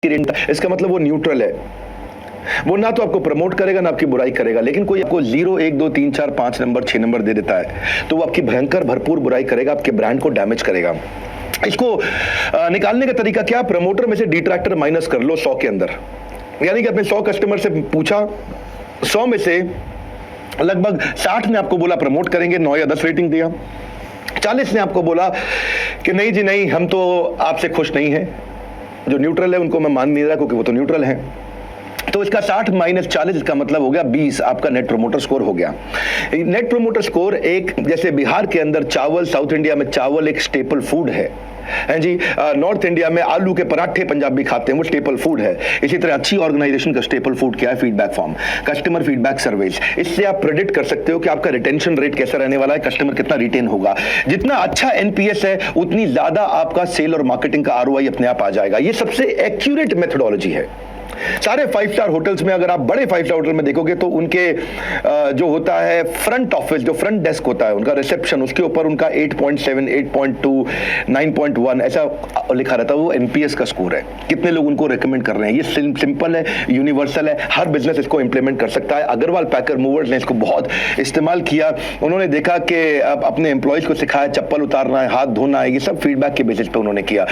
इसका मतलब वो न्यूट्रल है, वो ना तो आपको प्रमोट करेगा ना आपकी बुराई करेगा। लेकिन कोई आपको 0 1 2 3 4 5 नंबर 6 नंबर दे देता है तो वो आपकी भयंकर भरपूर बुराई करेगा, आपके ब्रांड को डैमेज करेगा। इसको निकालने का तरीका क्या? प्रमोटर में से डिट्रैक्टर माइनस कर लो 100 के अंदर। यानी कि अपने 100 कस्टमर से पूछा, 100 में से लगभग 60 ने आपको बोला प्रमोट करेंगे, 9 या 10 रेटिंग दिया। 40 ने आपको बोला कि नहीं जी नहीं, हम तो आपसे खुश नहीं हैं, जो न्यूट्रल है उनको मैं मान नहीं रहा क्योंकि वो तो न्यूट्रल है। तो इसका 60 माइनस 40 इसका मतलब हो गया 20, आपका नेट प्रोमोटर स्कोर हो गया। नेट प्रोमोटर स्कोर एक, जैसे बिहार के अंदर चावल, साउथ इंडिया में चावल एक स्टेपल फूड है जी, नॉर्थ इंडिया में आलू के पराठे पंजाबी खाते हैं, वो स्टेपल फूड है। इसी तरह अच्छी ऑर्गेनाइजेशन का स्टेपल फूड क्या है? Feedback form, customer feedback surveys. इससे आप प्रेडिक्ट कर सकते हो कि आपका रिटेंशन रेट कैसा रहने वाला है, कस्टमर कितना रिटेन होगा। जितना अच्छा एनपीएस है उतनी ज्यादा आपका सेल और मार्केटिंग का आरओआई अपने आप आ जाएगा। ये सबसे एक्यूरेट मेथोडोलॉजी है। सारे 5 स्टार होटल्स में, अगर आप बड़े 5 स्टार होटल में देखोगे तो उनके जो होता है फ्रंट ऑफिस, जो फ्रंट डेस्क होता है उनका रिसेप्शन, उसके ऊपर उनका 8.7, 8.2, 9.1 ऐसा लिखा रहता है। वो एनपीएस का स्कोर है, कितने लोग उनको रेकमेंड कर रहे हैं। ये सिंपल है, यूनिवर्सल है, हर बिजनेस इसको इंप्लीमेंट कर सकता है। अग्रवाल पैकर मूवर्स ने इसको बहुत इस्तेमाल किया। उन्होंने देखा कि अपने एम्प्लॉयज को सिखाया चप्पल उतारना है, हाथ धोना है, ये सब फीडबैक के बेसिस पे उन्होंने किया।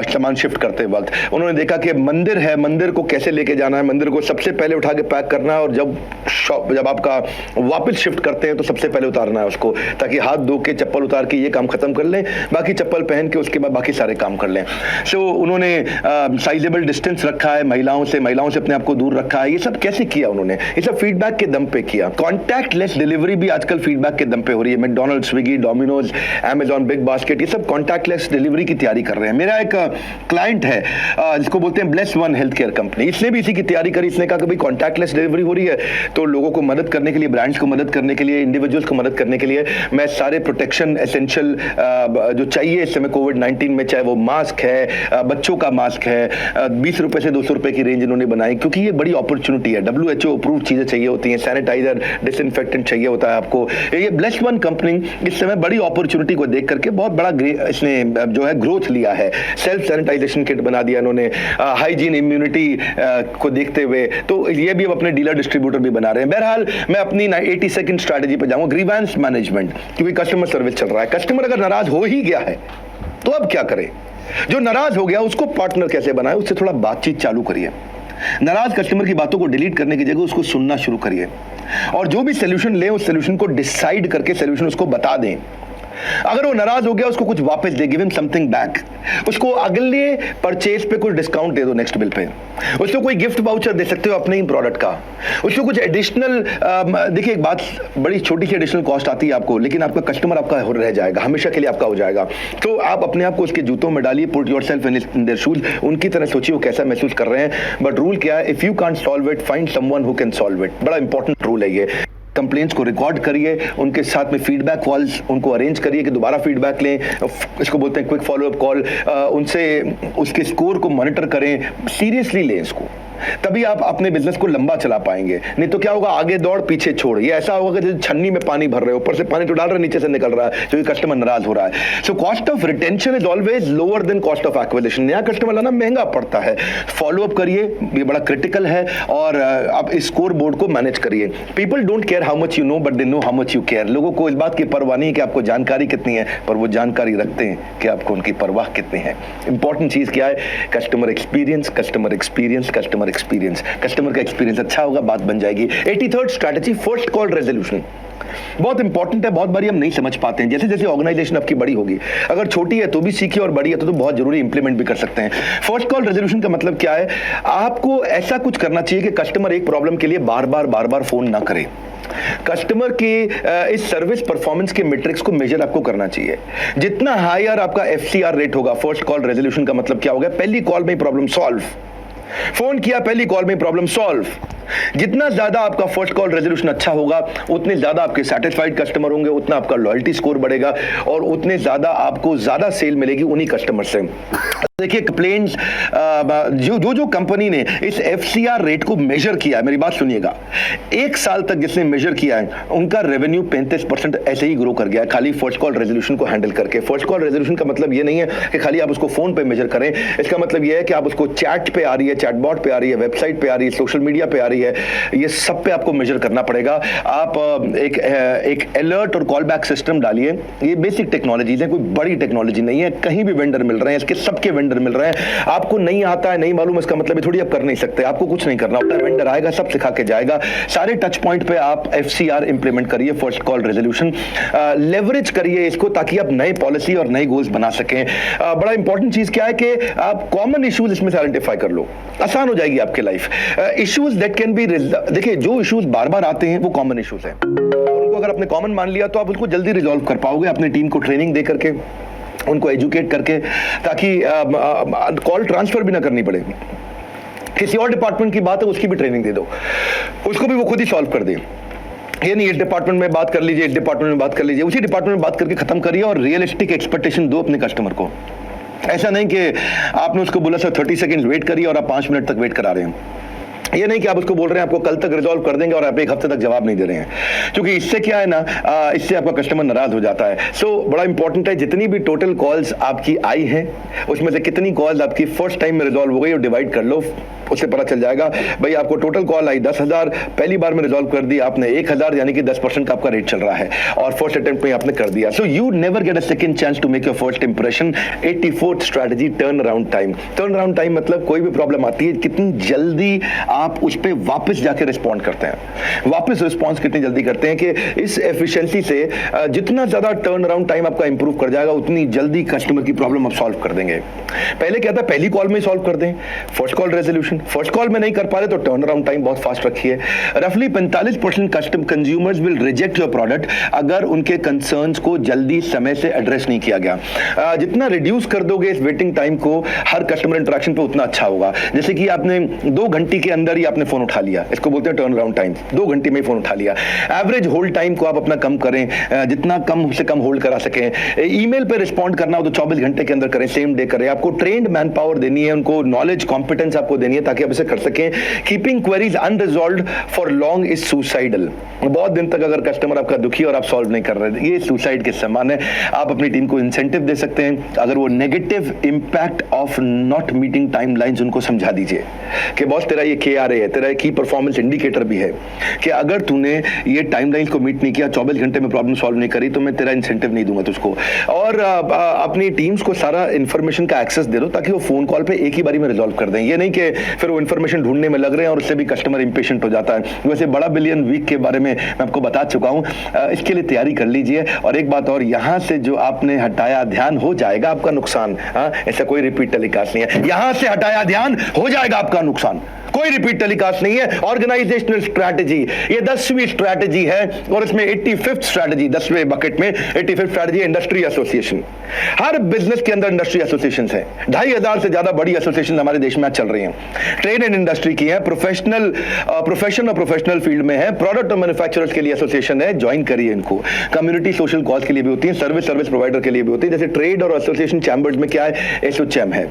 सामान शिफ्ट करते वक्त उन्होंने देखा कि मंदिर है, मंदिर को कैसे लेके जाना है, मंदिर को सबसे पहले उठा के पैक करना है और जब आपका वापस शिफ्ट करते हैं तो सबसे पहले उतारना है उसको, ताकि हाथ धो के चप्पल उतार के ये काम खत्म कर लें, बाकी चप्पल पहन के उसके बाद बाकी सारे काम कर लें। सो उन्होंने साइजेबल डिस्टेंस रखा है महिलाओं से अपने आप को दूर रखा है। ये सब कैसे किया उन्होंने? ये सब फीडबैक के दम पे किया। कॉन्टैक्टलेस डिलीवरी भी आजकल फीडबैक के दम पे हो रही है। McDonald's, Swiggy, Domino's, Amazon, big basket, ये सब कॉन्टैक्टलेस डिलीवरी की तैयारी कर रहे हैं। मेरा एक क्लाइंट है जिसको बोलते हैं bless one health care company, इसने भी इसी की तैयारी करी। इसने कहा कि भाई कॉन्टैक्टलेस डिलीवरी हो रही है तो लोगों को मदद करने के लिए, ब्रांड्स को मदद करने के लिए, इंडिविजुअल्स को मदद करने के लिए मैं सारे प्रोटेक्शन एसेंशियल जो चाहिए इस समय कोविड-19 में, चाहे वो मास्क है, बच्चों का मास्क है, 20 रुपए से 200 रुपए की रेंज इन्होंने बनाई, क्योंकि ये बड़ी अपॉर्चुनिटी है। WHO अप्रूव चीजें चाहिए होती हैं, सैनिटाइजर, डिसइंफेक्टेंट चाहिए होता है आपको। ये ब्लेस वन कंपनी इस समय बड़ी अपॉर्चुनिटी को देख करके बहुत बड़ा इसने जो है ग्रोथ लिया है। सेल्फ सैनिटाइजेशन किट बना दिया इन्होंने, हाइजीन, इम्यूनिटी को देखते हुए, तो ये भी अब अपने डीलर डिस्ट्रीब्यूटर भी बना रहे हैं। बहरहाल मैं अपनी 80 सेकंड स्ट्रैटेजी पे जाऊंगा, ग्रीवेंस मैनेजमेंट, क्योंकि कस्टमर सर्विस चल रहा है। कस्टमर अगर नाराज हो ही गया है तो अब क्या करें? जो नाराज हो गया उसको पार्टनर कैसे बनाए? उससे थोड़ा बातचीत चालू करिए। नाराज कस्टमर की बातों को डिलीट करने की जगह उसको सुनना शुरू करिए और जो भी सोल्यूशन ले उस सोल्यूशन को डिसाइड करके सोल्यूशन उसको बता दें। अगर वो नाराज हो गया उसको कुछ वापस दे, गिव हिम समथिंग बैक। उसको अगले परचेज पे कुछ डिस्काउंट दे दो, नेक्स्ट बिल पे। उसको कोई गिफ्ट वाउचर दे सकते हो अपने ही प्रोडक्ट का। उसको कुछ एडिशनल, देखिए एक बात, बड़ी छोटी सी एडिशनल कॉस्ट आती है आपको, लेकिन आपका कस्टमर आपका रह जाएगा, हमेशा के लिए आपका हो जाएगा। तो आप अपने आप को उसके जूतों में डालिए, put yourself in their shoes, उनकी तरह सोचिए वो कैसा महसूस कर रहे हैं। बट रूल क्या है? If you can't solve it, find someone who can solve it. बड़ा इंपॉर्टेंट रूल है ये। कंप्लेंट्स को रिकॉर्ड करिए, उनके साथ में फीडबैक कॉल्स उनको अरेंज करिए कि दोबारा फीडबैक लें, इसको बोलते हैं क्विक फॉलोअप कॉल। उनसे उसके स्कोर को मॉनिटर करें, सीरियसली लें इसको, तभी आप अपने बिजनेस को लंबा चला पाएंगे। नहीं तो क्या होगा? आगे दौड़ पीछे छोड़। ये ऐसा होगा जैसे छन्नी में पानी भर रहे हो, ऊपर से पानी तो डाल रहे, नीचे से निकल रहा है, क्योंकि कस्टमर नाराज हो रहा है। So cost of retention is always lower than cost of acquisition. नया कस्टमर लाना महंगा पड़ता है। फॉलोअप करिए, ये बड़ा क्रिटिकल है, और आप इस स्कोर बोर्ड को मैनेज करिए। People don't care how much you know, but they know how much you care. लोगों को इस बात की परवाह नहीं है कि आपको जानकारी कितनी है, पर वो जानकारी रखते हैं कि आपको उनकी परवाह कितनी है। इंपॉर्टेंट चीज क्या है? Customer experience, customer experience, customer experience. Customer का एक्सपीरियंस अच्छा होगा, बात बन जाएगी। 83rd strategy, first call resolution, बहुत इंपॉर्टेंट है। बहुत बारी हम नहीं समझ पाते हैं। जैसे जैसे ऑर्गेनाइजेशन आपकी बड़ी होगी, अगर छोटी है तो भी सीखिए, और बड़ी है तो बहुत जरूरी इंप्लीमेंट भी कर सकते हैं। फर्स्ट कॉल रेजोल्यूशन का मतलब क्या है? आपको ऐसा कुछ करना चाहिए कि कस्टमर एक प्रॉब्लम के लिए बार बार फोन ना करे। कस्टमर की इस सर्विस परफॉर्मेंस के मैट्रिक्स को मेजर आपको करना चाहिए। जितना हायर आपका FCR रेट होगा, फर्स्ट कॉल रेजोल्यूशन का मतलब क्या होगा? पहली कॉल में प्रॉब्लम सॉल्व। फोन किया, पहली कॉल में प्रॉब्लम सॉल्व। जितना ज्यादा आपका फर्स्ट कॉल रेजोल्यूशन अच्छा होगा, उतने ज्यादा आपके सेटिस्फाइड कस्टमर होंगे, उतना आपका लॉयल्टी स्कोर बढ़ेगा और उतने ज्यादा आपको ज्यादा सेल मिलेगी उन्हीं कस्टमर से। देखिए कंप्लेंट्स, जो कंपनी ने इस एफसीआर रेट को मेजर किया है, मेरी बात सुनिएगा, एक साल तक जिसने मेजर किया है उनका रेवेन्यू 35% ऐसे ही ग्रो कर गया है, खाली फर्स्ट कॉल रेजोल्यूशन को हैंडल करके। फर्स्ट कॉल रेजोल्यूशन का मतलब ये नहीं है कि खाली आप उसको फोन पे मेजर करें, इसका मतलब ये है कि आप उसको चैट पे आ रही है, चैटबॉट पे आ रही है, वेबसाइट पे आ रही है, सोशल मीडिया पे आ रही है, ये सब पे आपको मेजर करना पड़ेगा। आप एक अलर्ट और कॉल बैक सिस्टम डालिए। ये बेसिक टेक्नोलॉजीज है, कोई बड़ी टेक्नोलॉजी नहीं है, कहीं भी वेंडर मिल रहे हैं, इसके सबके वेंडर मिल रहे हैं। आपको नहीं आता है, नहीं मालूम, इसका मतलब थोड़ी आप कर नहीं सकते, आपको कुछ नहीं करना होता है, वेंडर आएगा सब सिखा के जाएगा। सारे टच पॉइंट पे आप एफसीआर इंप्लीमेंट करिए, फर्स्ट कॉल रेजोल्यूशन, लेवरेज करिए इसको ताकि आप नए पॉलिसी और नए गोल्स बना सकें। बड़ा इंपॉर्टेंट चीज क्या है कि आप कॉमन इश्यूज इसमें से आइडेंटिफाई कर लो, आसान हो जाएगी आपकी life. Issues that can be, देखिए जो इश्यूज बार बार आते हैं वो कॉमन इश्यूज हैं, उनको अगर आपने कॉमन मान लिया तो आप उसको जल्दी रिजॉल्व कर पाओगे, अपनी टीम को ट्रेनिंग दे करके, उनको एजुकेट करके, ताकि कॉल ट्रांसफर भी ना करनी पड़े। किसी और डिपार्टमेंट की बात है उसकी भी ट्रेनिंग दे दो, उसको भी वो खुद ही सॉल्व कर दे। ये नहीं इस डिपार्टमेंट में बात कर लीजिए, इस डिपार्टमेंट में बात कर लीजिए, उसी डिपार्टमेंट में बात करके खत्म करिए और रियलिस्टिक एक्सपेक्टेशन दो अपने कस्टमर को। ऐसा नहीं कि आपने उसको बोला सर 30 सेकंड वेट करिए और आप 5 मिनट तक वेट करा रहे हैं। ये नहीं कि आप उसको बोल रहे हैं आपको कल तक रिजॉल्व कर देंगे और आप एक हफ्ते तक जवाब नहीं दे रहे हैं, क्योंकि इससे क्या है ना, इससे आपका कस्टमर नाराज हो जाता है। सो बड़ा इंपॉर्टेंट है, जितनी भी टोटल कॉल्स आपकी आई हैं उसमें से कितनी कॉल्स आपकी फर्स्ट टाइम में रिजॉल्व हो गई और डिवाइड कर लो, उससे पता चल जाएगा। भाई आपको टोटल कॉल आई 10,000, पहली बार में रिजॉल्व कर दी आपने 1,000, यानी कि 10% का आपका रेट चल रहा है और फर्स्ट अटेम्प्ट में आपने कर दिया। So you never get a second chance to make your first impression. 84th strategy, turn around time. Turn around time मतलब कोई भी प्रॉब्लम आती है कितनी जल्दी आप उस पर वापस जाके रिस्पॉन्ड करते हैं, वापस रिस्पॉन्स कितनी जल्दी करते हैं कि इस एफिशिएंसी से जितना ज्यादा टर्न अराउंड टाइम आपका इंप्रूव कर जाएगा उतनी जल्दी कस्टमर की प्रॉब्लम आप सॉल्व कर देंगे। पहले क्या था, पहली कॉल में सॉल्व कर दें first call resolution, first call में नहीं कर पा रहे तो टर्न अराउंड टाइम बहुत फास्ट रखिए। रफली 45% custom consumers will reject your product अगर उनके कंसर्न्स को जल्दी समय से एड्रेस नहीं किया गया। जितना रिड्यूस कर दोगे इस वेटिंग टाइम को हर कस्टमर इंटरेक्शन पे उतना अच्छा होगा। जैसे कि आपने 2 घंटे के अंदर ही आपने फोन उठा लिया, इसको बोलते हैं टर्न अराउंड टाइम, 2 घंटे में ही फोन उठा लिया। एवरेज होल्ड टाइम को आप अपना कम करें, जितना कम से कम होल्ड करा सकें। ईमेल पे रिस्पॉन्ड करना हो तो 24 घंटे के अंदर करें, सेम डे करें। आपको ट्रेंड मैन पावर देनी है, उनको नॉलेज कॉम्पिटेंस आपको देनी है ताकि आप इसे कर सकें। Keeping queries unresolved for long is suicidal. बहुत दिन तक अगर कस्टमर आपका दुखी और आप सॉल्व नहीं कर रहे, ये सुसाइड के समान है। आप अपनी टीम को इंसेंटिव दे सकते हैं, अगर वो negative impact of not meeting timelines उनको समझा दीजिए कि बॉस तेरा ये KRA है, तेरा की परफॉर्मेंस इंडिकेटर भी है कि अगर तूने ये टाइमलाइंस को मीट नहीं किया, 24 घंटे में प्रॉब्लम सॉल्व नहीं करी तो मैं तेरा इंसेंटिव नहीं दूंगा तुझको। और अपनी टीम्स को सारा इंफॉर्मेशन का एक्सेस दे दो ताकि वो फोन कॉल पे एक ही बारी में रिजॉल्व कर दें। ये नहीं कि फिर वो इंफॉर्मेशन ढूंढने में लग रहे हैं और उससे भी कस्टमर इंपेशेंट हो जाता है। वैसे बड़ा बिलियन वीक के बारे में मैं आपको बता चुका हूं, इसके लिए तैयारी कर लीजिए। और एक बात और, यहां से जो आपने हटाया ध्यान हो जाएगा आपका नुकसान। ऐसा कोई रिपीट टेलीकास्ट नहीं है, यहां से हटाया ध्यान हो जाएगा आपका नुकसान, कोई रिपीट टेलीकास्ट नहीं है। ऑर्गेनाइजेशनल स्ट्रैटेजी, ये 10वीं स्ट्रैटेजी है और इसमें 85th स्ट्रैटेजी, 10वें बकेट में 85th स्ट्रैटेजी इंडस्ट्री एसोसिएशन। हर बिजनेस के अंदर इंडस्ट्री एसोसिएशन है, 2,500 से ज्यादा बड़ी एसोसिएशन हमारे देश में चल रही हैं। ट्रेड एंड इंडस्ट्री की है, प्रोफेशनल प्रोफेशन और प्रोफेशनल फील्ड में है, प्रोडक्ट और मैन्युफैक्चरर्स के लिए एसोसिएशन है, ज्वाइन करिए इनको। कम्युनिटी सोशल कॉज के लिए भी होती है, सर्विस प्रोवाइडर के लिए भी होती है। जैसे ट्रेड और एसोसिएशन चैम्बर्स में क्या है, एसोचैम है,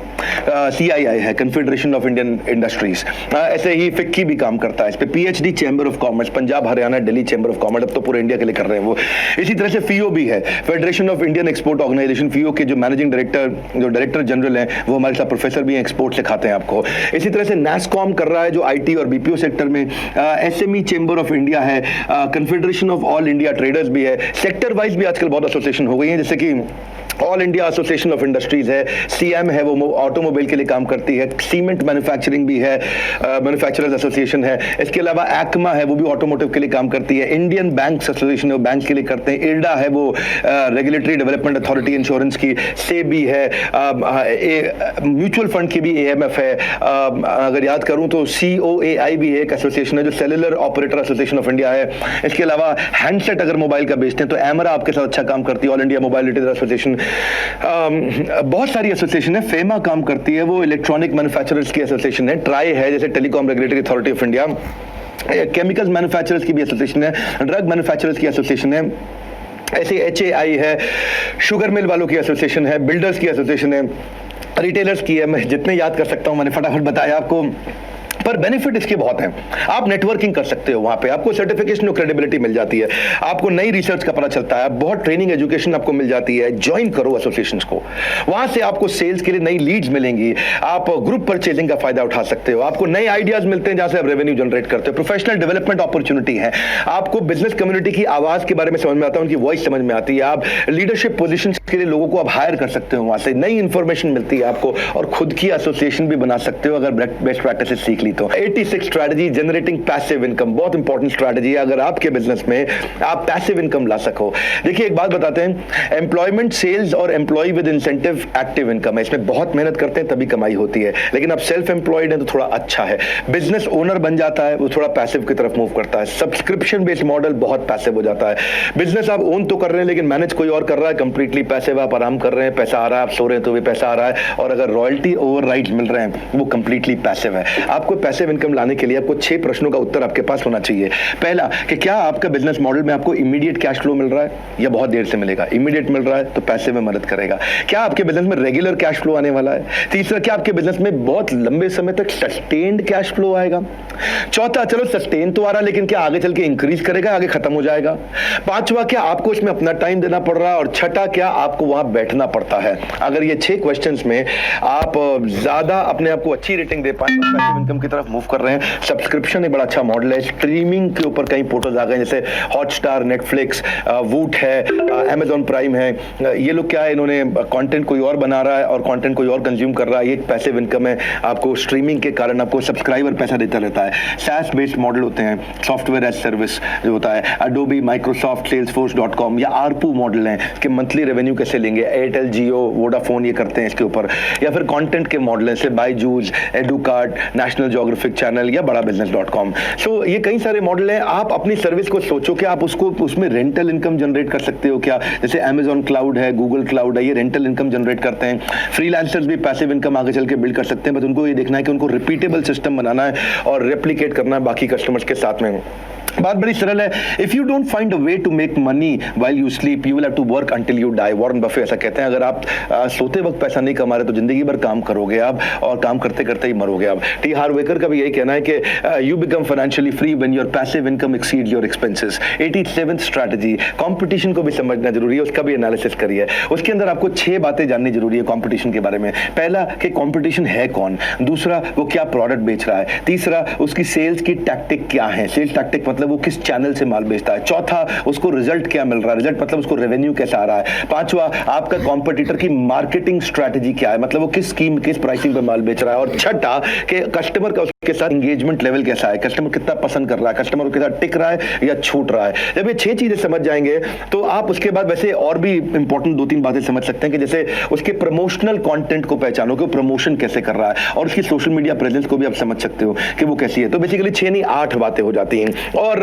CII है, कन्फेडरेशन ऑफ इंडियन इंडस्ट्रीज। ऐसे ही फिक्की भी काम करता है इस पे, PhD chamber of commerce, Punjab Haryana Delhi chamber of commerce, अब तो पूरे इंडिया के लिए कर रहे हैं वो। इसी तरह से FIO भी है, federation of Indian export organisation. FIO के जो मैनेजिंग डायरेक्टर, जो डायरेक्टर जनरल हैं, वो हमारे साथ प्रोफेसर भी हैं, एक्सपोर्ट सिखाते हैं आपको। इसी तरह से NASSCOM कर रहा है जो IT और BPO सेक्टर में। SME चैम्बर ऑफ इंडिया है, confederation of all India traders भी है। सेक्टर वाइज भी आजकल बहुत एसोसिएशन हो गई है, जैसे कि all India association of industries है, CM है, वो ऑटोमोबाइल के लिए काम करती है। सीमेंट मैन्युफैक्चरिंग भी है, मैन्युफैक्चरर्स एसोसिएशन है। इसके अलावा ACMA है, वो भी ऑटोमोटिव के लिए काम करती है। इंडियन बैंक्स एसोसिएशन है, वो बैंक के लिए करते हैं। IRDA है, वो रेगुलेटरी डेवलपमेंट अथॉरिटी इंश्योरेंस की। SEBI है, म्यूचुअल फंड की भी AMF है। अगर याद करूं तो COAI भी है, एक एसोसिएशन है जो cellular operator association of India है। इसके अलावा हैंडसेट अगर मोबाइल का बेचते हैं तो AMRA आपके साथ अच्छा काम करती है, all India mobile retailer association. बहुत सारी एसोसिएशन है। FEMA काम करती है, वो इलेक्ट्रॉनिक मैन्युफैक्चरर्स की एसोसिएशन है। ट्राई है, जैसे जैसे telecom regulatory authority of India, chemicals manufacturers की भी एसोसिएशन है, ड्रग मैन्युफैक्चरर्स की एसोसिएशन है, ऐसे HAI है, शुगर मिल वालों की एसोसिएशन है, बिल्डर्स की एसोसिएशन है, रिटेलर्स की है। मैं जितने याद कर सकता हूं मैंने फटाफट बताया आपको, पर बेनिफिट इसके बहुत हैं। आप नेटवर्किंग कर सकते हो, वहां पे आपको सर्टिफिकेशन और क्रेडिबिलिटी मिल जाती है, आपको नई रिसर्च का पता चलता है, बहुत ट्रेनिंग एजुकेशन आपको मिल जाती है। ज्वाइन करो एसोसिएशंस को, वहां से आपको सेल्स के लिए नई लीड्स मिलेंगी, आप ग्रुप परचेजिंग का फायदा उठा सकते हो, आपको नए आइडियाज मिलते हैं जहां से आप रेवेन्यू जनरेट करते हो, प्रोफेशनल डेवलपमेंट अपॉर्चुनिटी है, आपको बिजनेस कम्युनिटी की आवाज के बारे में समझ में आता है, उनकी वॉइस समझ में आती है, आप लीडरशिप पोजीशन के लिए लोगों को आप हायर कर सकते हो, वहां से नई इंफॉर्मेशन मिलती है आपको, और खुद की एसोसिएशन भी बना सकते हो अगर बेस्ट प्रैक्टिसेस सीख ली तो। 86 स्ट्रैटेजी जनरेटिंग पैसिव इनकम, बहुत इंपॉर्टेंट स्ट्रैटेजी है अगर आपके बिजनेस में आप पैसिव इनकम ला सको। देखिए एक बात बताते हैं, एम्प्लॉयमेंट, सेल्स और employ with incentive active income है, इसमें बहुत मेहनत करते हैं तभी कमाई होती है, लेकिन आप सेल्फ एम्प्लॉयड है तो थोड़ा अच्छा है। बिजनेस ओनर बन जाता है वो थोड़ा पैसिव की तरफ मूव करता है, सब्सक्रिप्शन बेस्ड मॉडल बहुत पैसिव हो जाता है। बिजनेस आप ओन तो कर रहे हैं लेकिन मैनेज कोई और कर रहा है, कंप्लीटली पैसिव, आप आराम कर रहे हैं, पैसा आ रहा है, आप सो रहे हैं तो भी पैसा आ रहा है, और अगर रॉयल्टी ओवरराइड्स मिल रहे हैं वो कंप्लीटली पैसिव है। आपको पैसिव इनकम लाने के लिए आपको 6 प्रश्नों का उत्तर आपके पास होना चाहिए। पहला, कि क्या आपका बिजनेस मॉडल में आपको इमीडिएट कैश फ्लो मिल रहा है या बहुत देर से मिलेगा? इमीडिएट मिल रहा है तो पैसे में मदद करेगा। क्या आपके बिजनेस में रेगुलर कैश फ्लो आने वाला है? तीसरा, क्या आपके बिजनेस में बहुत लंबे समय तक सस्टेन्ड कैश फ्लो आएगा? चौथा, चलो सस्टेन तो आ रहा है लेकिन क्या आगे चल के इंक्रीज करेगा, आगे खत्म हो जाएगा? पांचवा, क्या आपको इसमें अपना टाइम देना पड़ रहा है? और छठा, क्या आपको वहां बैठना पड़ता है? अगर ये 6 क्वेश्चंस में आप ज्यादा अपने आप को अच्छी रेटिंग दे पाए, पैसिव इनकम की तरफ मूव कर रहे हैं। सब्सक्रिप्शन एक बड़ा अच्छा मॉडल है, स्ट्रीमिंग के ऊपर कई पोर्टल्स आ गए जैसे हॉटस्टार, नेटफ्लिक्स, वूट है, अमेजॉन प्राइम है। ये लोग क्या है, इन्होंने कंटेंट कोई और बना रहा है और कंटेंट कोई और कंज्यूम कर रहा है, ये एक पैसिव इनकम है। आपको स्ट्रीमिंग के कारण आपको सब्सक्राइबर पैसा देता रहता है। SaaS बेस्ड मॉडल होते हैं, सॉफ्टवेयर एज सर्विस जो होता है, अडोबी, माइक्रोसॉफ्ट, सेल्सफोर्स.com, या ARPU मॉडल हैं, इसके मंथली रेवेन्यू कैसे लेंगे, एयरटेल, जियो, वोडाफोन ये करते हैं इसके ऊपर। या फिर कंटेंट के मॉडल जैसे बायजूस, एडुकार्ट, नेशनल ज्योग्राफिक चैनल या बड़ा business.com। सो ये कई सारे मॉडल हैं। आप अपनी सर्विस को सोचो कि आप उसको उसमें रेंटल इनकम जनरेट कर सकते हो क्या? जैसे अमेजॉन क्लाउड है, गूगल क्लाउड है, ये रेंटल इनकम जनरेट करते हैं। फ्रीलांसर्स भी पैसिव इनकम आगे चल के बिल्ड कर सकते हैं, बस उनको ये देखना है कि उनको रिपीटेबल सिस्टम बनाना है और रेप्लिकेट करना है बाकी कस्टमर्स के साथ में। बात बड़ी सरल है, if you don't find a way to make money while you sleep you will have to work until you die. Warren Buffett ऐसा कहते हैं, अगर आप सोते वक्त पैसा नहीं कमा रहे तो जिंदगी भर काम करोगे आप, और काम करते करते ही मरोगे आप। टी हार्वेकर का भी यही कहना है कि you become financially free when your passive income exceed your expenses. 87th strategy, competition को भी समझना जरूरी है, उसका भी एनालिसिस करिए। उसके अंदर आपको 6 बातें जाननी जरूरी है कंपटीशन के बारे में। पहला, कि कंपटीशन है कौन? दूसरा, वो क्या प्रोडक्ट बेच रहा है? तीसरा, उसकी सेल्स की टैक्टिक क्या है? सेल्स टैक्टिक मतलब वो किस चैनल से माल बेचता है। चौथा, उसको रिजल्ट क्या मिल रहा है? रिजल्ट मतलब उसको रेवेन्यू कैसा आ रहा है। पांचवा, आपका कॉम्पिटिटर की मार्केटिंग स्ट्रैटेजी क्या है, मतलब वो किस स्कीम, किस प्राइसिंग पे माल बेच रहा है। और छठा, कि कस्टमर का उसके साथ एंगेजमेंट लेवल कैसा है, कस्टमर कितना पसंद कर रहा है, कस्टमर के साथ टिक रहा है या छूट रहा है। जब ये 6 चीजें समझ जाएंगे तो आप उसके बाद वैसे और भी इंपॉर्टेंट 2-3 बातें समझ सकते हैं, कि जैसे उसके प्रमोशनल कंटेंट को पहचानो कि वो प्रमोशन कैसे कर रहा है, और उसकी सोशल मीडिया प्रेजेंस को भी आप समझ सकते हो कि वो कैसी है। तो बेसिकली 6 नहीं 8 बातें हो जाती हैं। और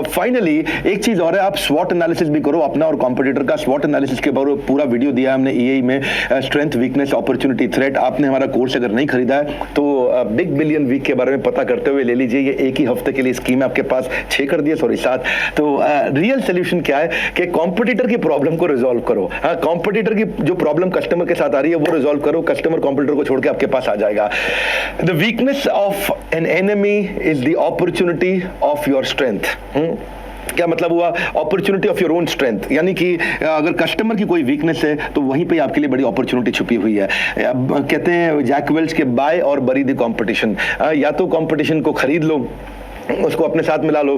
फाइनली एक चीज और है, आप स्वॉट एनालिसिस भी करो अपना और कॉम्पिटिटर का। स्वॉट एनालिसिस के बारे में पूरा वीडियो दिया है हमने EAE में, स्ट्रेंथ, वीकनेस, अपॉर्चुनिटी, थ्रेट। आपने हमारा कोर्स अगर नहीं खरीदा है तो बिग बिलियन वीक के बारे में पता करते हुए ले लीजिए, ये एक ही हफ्ते के लिए स्कीम है आपके पास। 6 कर दिए, सॉरी 7। तो रियल सोल्यूशन क्या है कि कॉम्पिटिटर की प्रॉब्लम को रिजॉल्व करो। हाँ, कॉम्पिटिटर की जो प्रॉब्लम कस्टमर के साथ आ रही है वो रिजॉल्व करो, कस्टमर कॉम्पिटिटर को छोड़ के आपके पास आ जाएगा। The weakness of an enemy is the opportunity of your strength. क्या मतलब हुआ? Opportunity of your own strength, यानी कि अगर कस्टमर की कोई वीकनेस है तो वहीं पे आपके लिए बड़ी अपॉर्चुनिटी छुपी हुई है। कहते हैं जैक वेल्च के बाय और बरी द कंपटीशन। या तो कंपटीशन को खरीद लो, उसको अपने साथ मिला लो,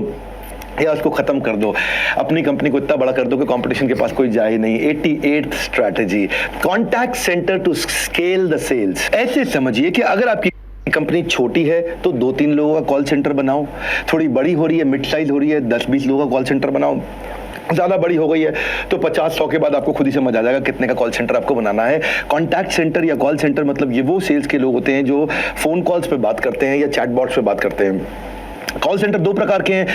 या उसको खत्म कर दो, अपनी कंपनी को इतना बड़ा कर दो कि कंपटीशन के पास कोई जाए नहीं। 88th strategy, contact centre to scale the sales. ऐसे समझिए कि अगर आपकी कंपनी छोटी है तो 2-3 लोगों का कॉल सेंटर बनाओ, थोड़ी बड़ी हो रही है, मिड साइज हो रही है, 10-20 लोगों का कॉल सेंटर बनाओ, ज्यादा बड़ी हो गई है तो 50-100 के बाद आपको खुद ही समझ आ जाएगा कितने का कॉल सेंटर आपको बनाना है। कॉन्टैक्ट सेंटर या कॉल सेंटर मतलब ये वो सेल्स के लोग होते हैं जो फोन कॉल्स पे बात करते हैं या चैटबॉट्स पे बात करते हैं। कॉल सेंटर दो प्रकार के हैं,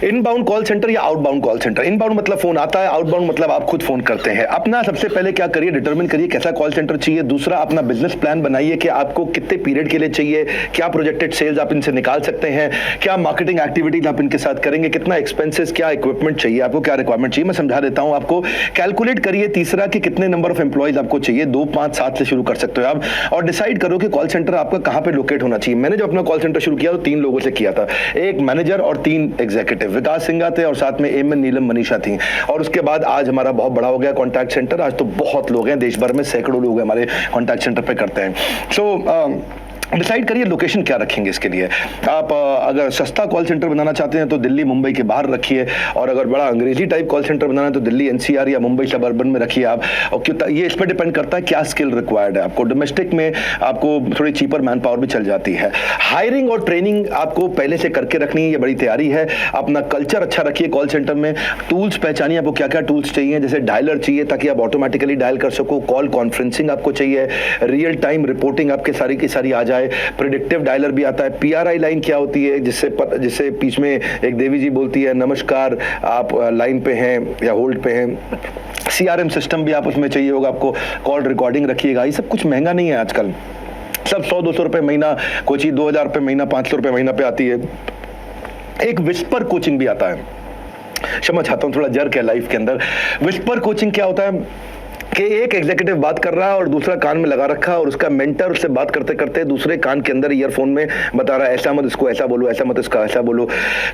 इनबाउंड कॉल सेंटर या आउटबाउंड कॉल सेंटर। इनबाउंड मतलब फोन आता है, आउटबाउंड मतलब आप खुद फोन करते हैं। अपना सबसे पहले क्या करिए, डिटरमिन करिए कैसा कॉल सेंटर चाहिए। दूसरा, अपना बिजनेस प्लान बनाइए कि आपको कितने पीरियड के लिए चाहिए, क्या प्रोजेक्टेड सेल्स आप इनसे निकाल सकते हैं, क्या मार्केटिंग एक्टिविटीज आप इनके साथ करेंगे, कितना एक्सपेंसेस, क्या इक्विपमेंट चाहिए आपको, क्या रिक्वायरमेंट चाहिए, मैं समझा देता हूं आपको। कैलकुलेट करिए तीसरा कि कितने नंबर ऑफ एम्प्लॉइज आपको चाहिए, 2, 5, 7 से शुरू कर सकते हो आप। और डिसाइड करो कि कॉल सेंटर आपका कहां पे लोकेट होना चाहिए। मैंने जब अपना कॉल सेंटर शुरू किया तो 3 लोगों से किया था, एक मैनेजर और 3 एग्जीक्यूटिव, विकास सिंघा थे और साथ में एमएन नीलम मनीषा थी। और उसके बाद आज हमारा बहुत बड़ा हो गया कॉन्टैक्ट सेंटर। आज तो बहुत लोग हैं, देश भर में सैकड़ों लोग हमारे कॉन्टैक्ट सेंटर पे करते हैं। सो डिसाइड करिए लोकेशन क्या रखेंगे इसके लिए। आप अगर सस्ता कॉल सेंटर बनाना चाहते हैं तो दिल्ली मुंबई के बाहर रखिए, और अगर बड़ा अंग्रेजी टाइप कॉल सेंटर बनाना है तो दिल्ली एनसीआर या मुंबई सबअर्बन में रखिए आप। और क्यों, ये इस पर डिपेंड करता है क्या स्किल रिक्वायर्ड है आपको। डोमेस्टिक में आपको थोड़ी चीपर मैन पावर भी चल जाती है। हायरिंग और ट्रेनिंग आपको पहले से करके रखनी है, ये बड़ी तैयारी है। अपना कल्चर अच्छा रखिए कॉल सेंटर में। टूल्स पहचानिए आपको क्या क्या टूल्स चाहिए, जैसे डायलर चाहिए ताकि आप ऑटोमेटिकली डायल कर सको, कॉल कॉन्फ्रेंसिंग आपको चाहिए, रियल टाइम रिपोर्टिंग आपके सारी की सारी आ जाए, प्रेडिक्टिव डायलर भी आता है। पीआरआई लाइन क्या होती है, जिससे बीच में एक देवी जी बोलती है नमस्कार आप लाइन पे हैं या होल्ड पे हैं। सीआरएम सिस्टम भी आप उसमें चाहिए होगा आपको, कॉल रिकॉर्डिंग रखिएगा। ये सब कुछ महंगा नहीं है आजकल, सब 100-200 रुपए महीना, कोई चीज 2000 रुपए महीना, 500 रुपए महीना पे आती है। एक विस्पर कोचिंग भी आता है, क्षमा चाहता हूं थोड़ा जर्क है लाइफ के अंदर। विस्पर कोचिंग क्या होता है कि एक एग्जीक्यूटिव बात कर रहा है और दूसरा कान में लगा रखा है, और उसका मेंटर उससे बात करते करते दूसरे कान के अंदर ईयरफोन में बता रहा है ऐसा मत इसको ऐसा बोलो, ऐसा मत इसका ऐसा बोलो।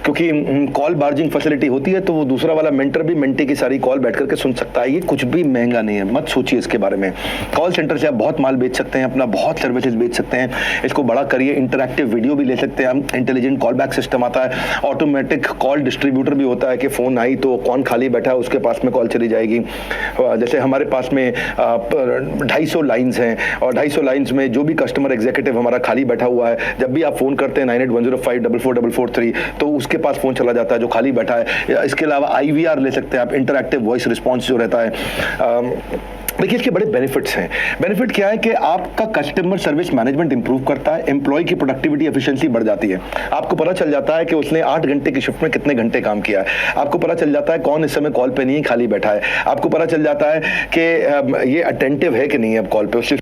क्योंकि कॉल बार्जिंग फैसिलिटी होती है तो वो दूसरा वाला मेंटर भी मेंटी की सारी कॉल बैठ करके सुन सकता है। ये कुछ भी महंगा नहीं है, मत सोचिए इसके बारे में। कॉल सेंटर से आप बहुत माल बेच सकते हैं, अपना बहुत सर्विसेज बेच सकते हैं। इसको बड़ा करिए, इंटरैक्टिव वीडियो भी ले सकते हैं हम, इंटेलिजेंट कॉल बैक सिस्टम आता है, ऑटोमेटिक कॉल डिस्ट्रीब्यूटर भी होता है कि फोन आई तो कौन खाली बैठा है उसके पास में कॉल चली जाएगी। जैसे हमारे पास में 250 लाइंस हैं, और 250 लाइंस में जो भी कस्टमर एग्जीक्यूटिव हमारा खाली बैठा हुआ है, जब भी आप फोन करते हैं 9810544443 तो उसके पास फोन चला जाता है जो खाली बैठा है। इसके अलावा आईवीआर ले सकते हैं आप, इंटरैक्टिव वॉइस रिस्पॉन्स जो रहता है। देखिए इसके बड़े बेनिफिट्स हैं। बेनिफिट क्या है कि आपका कस्टमर सर्विस मैनेजमेंट इंप्रूव करता है, एम्प्लॉय की प्रोडक्टिविटी एफिशिएंसी बढ़ जाती है। आपको पता चल जाता है कि उसने 8 घंटे की शिफ्ट में कितने घंटे काम किया है। आपको पता चल जाता है कौन इस समय कॉल पे नहीं खाली बैठा है। आपको पता चल जाता है कि ये अटेंटिव है कि नहीं है कॉल पे, उसकी